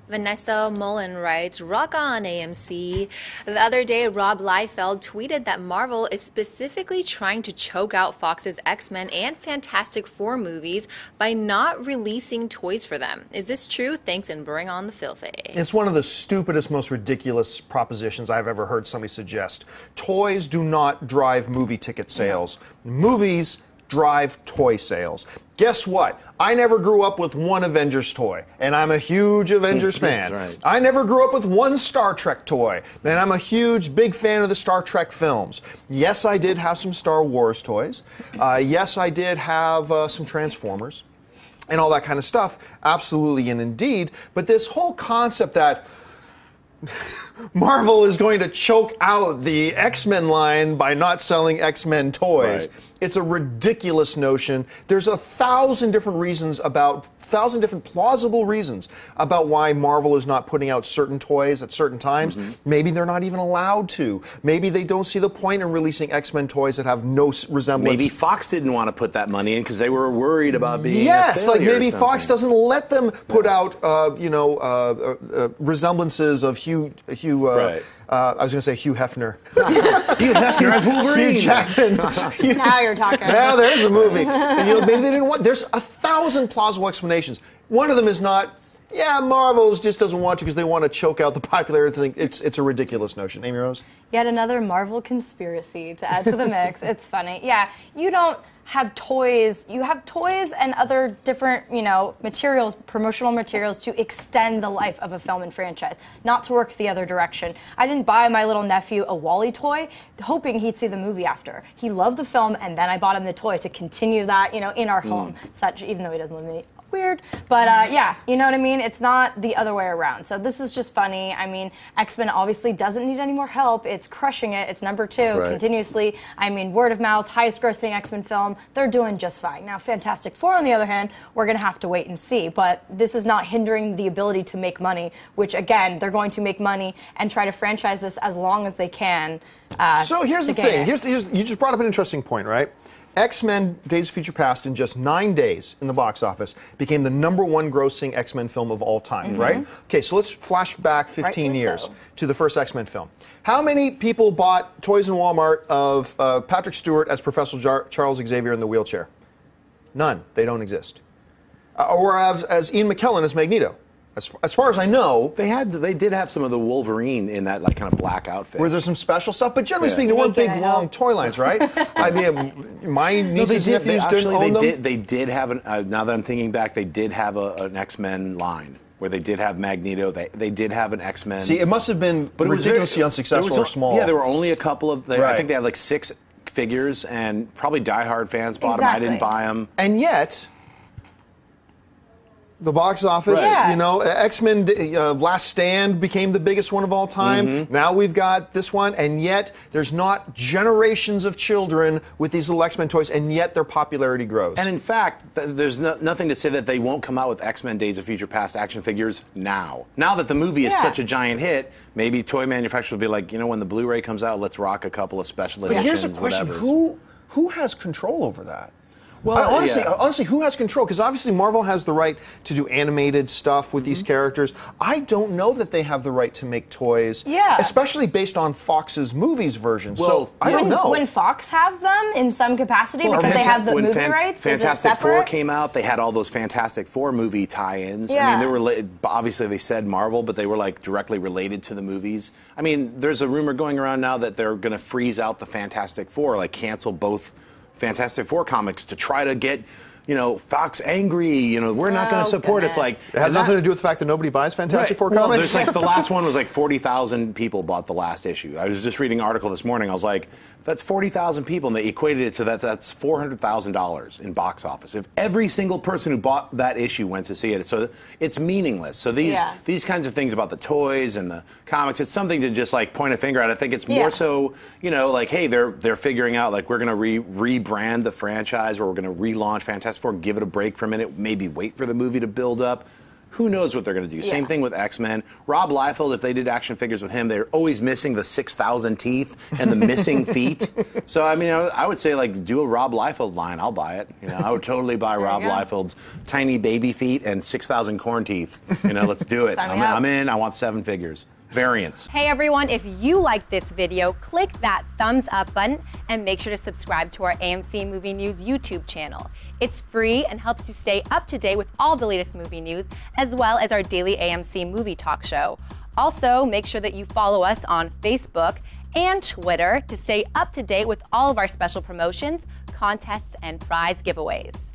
Vanessa Mullen writes, "Rock on, AMC." The other day, Rob Liefeld tweeted that Marvel is specifically trying to choke out Fox's X-Men and Fantastic Four movies by not releasing toys for them. Is this true? Thanks, and bring on the filthy. It's one of the stupidest, most ridiculous propositions I've ever heard somebody suggest. Toys do not drive movie ticket sales. Movies drive toy sales. Guess what? I never grew up with one Avengers toy, and I'm a huge Avengers fan. That's right. I never grew up with one Star Trek toy, and I'm a huge, big fan of the Star Trek films. Yes, I did have some Star Wars toys. Yes, I did have some Transformers and all that kind of stuff. Absolutely and indeed. But this whole concept that Marvel is going to choke out the X-Men line by not selling X-Men toys. Right. It's a ridiculous notion. There's 1,000 different reasons about 1,000 different plausible reasons about why Marvel is not putting out certain toys at certain times. Maybe they're not even allowed to. Maybe they don't see the point in releasing X-Men toys that have no resemblance. Maybe Fox didn't want to put that money in because they were worried about being yes, a like failure maybe or Fox something. doesn't let them put out resemblances of Hugh. Right. I was going to say Hugh Hefner. Hugh Hefner as Wolverine. Hugh Jackman. Now you're talking. Now there's a movie. And, maybe they didn't want. There's 1,000 plausible explanations. One of them is not. Yeah, Marvel just doesn't want to because they want to choke out the popularity thing. It's a ridiculous notion. Amy Rose? Yet another Marvel conspiracy to add to the mix. It's funny. Yeah, you don't have toys. You have toys and other different, materials, promotional materials to extend the life of a film and franchise, not to work the other direction. I didn't buy my little nephew a Wall-E toy hoping he'd see the movie after. He loved the film, and then I bought him the toy to continue that, in our home. Such, even though he doesn't live in the weird, but yeah, you know what I mean? It's not the other way around. So this is just funny. I mean, X-Men obviously doesn't need any more help. It's crushing it. It's number 2 continuously. I mean, word of mouth, highest grossing X-Men film. They're doing just fine. Now, Fantastic Four, on the other hand, we're going to have to wait and see. But this is not hindering the ability to make money, which, again, they're going to make money and try to franchise this as long as they can. So here's the thing. Here's, you just brought up an interesting point, right? X-Men Days of Future Past, in just 9 days in the box office, became the #1 grossing X-Men film of all time, right? Okay, so let's flash back 15 years to the first X-Men film. How many people bought toys in Walmart of Patrick Stewart as Professor Charles Xavier in the wheelchair? None. They don't exist. Or as Ian McKellen as Magneto. As far as I know, they did have some of the Wolverine in that kind of black outfit. Where there's some special stuff, but generally speaking, there weren't big, long toy lines, right? I mean, my nieces and nephews didn't own them. They did have now that I'm thinking back, they did have an X-Men line where they did have Magneto. They did have an X-Men. See, it must have been ridiculously unsuccessful or small. Yeah, there were only a couple of. I think they had like 6 figures, and probably diehard fans bought them. I didn't buy them, and yet. The box office, X-Men Last Stand became the biggest one of all time. Now we've got this one, and yet there's not generations of children with these little X-Men toys, and yet their popularity grows. And in fact, there's nothing to say that they won't come out with X-Men Days of Future Past action figures now. Now that the movie is such a giant hit, maybe toy manufacturers will be like, when the Blu-ray comes out, let's rock a couple of special editions. But here's a question: who has control over that? Well, honestly, who has control? Because obviously Marvel has the right to do animated stuff with these characters. I don't know that they have the right to make toys, especially based on Fox's movies version. So I don't know. When Fox have them in some capacity because they have the movie rights, Fantastic Four came out, they had all those Fantastic Four movie tie-ins. I mean, they were obviously they said Marvel, but they were like directly related to the movies. I mean, there's a rumor going around now that they're going to freeze out the Fantastic Four, like cancel both Fantastic Four comics to try to get, Fox angry. We're not going to support. It's like it has nothing to do with the fact that nobody buys Fantastic Four comics. There's like the last one was like 40,000 people bought the last issue. I was just reading an article this morning. I was like, that's 40,000 people, and they equated it to that's $400,000 in box office. If every single person who bought that issue went to see it, so it's meaningless. So these kinds of things about the toys and the comics, it's something to just like point a finger at. I think it's more so, like, hey, they're figuring out like we're going to rebrand the franchise, or we're going to relaunch Fantastic Four, give it a break for a minute, maybe wait for the movie to build up. Who knows what they're going to do? Same thing with X-Men. Rob Liefeld, if they did action figures with him, they're always missing the 6,000 teeth and the missing feet. So, I mean, I would say, like, do a Rob Liefeld line. I'll buy it. You know, I would totally buy Rob Liefeld's tiny baby feet and 6,000 corn teeth. You know, let's do it. I'm in. I want 7 figures. Variants. Hey everyone, if you like this video, click that thumbs up button and make sure to subscribe to our AMC Movie News YouTube channel. It's free and helps you stay up to date with all the latest movie news, as well as our daily AMC movie talk show. Also, make sure that you follow us on Facebook and Twitter to stay up to date with all of our special promotions, contests, and prize giveaways.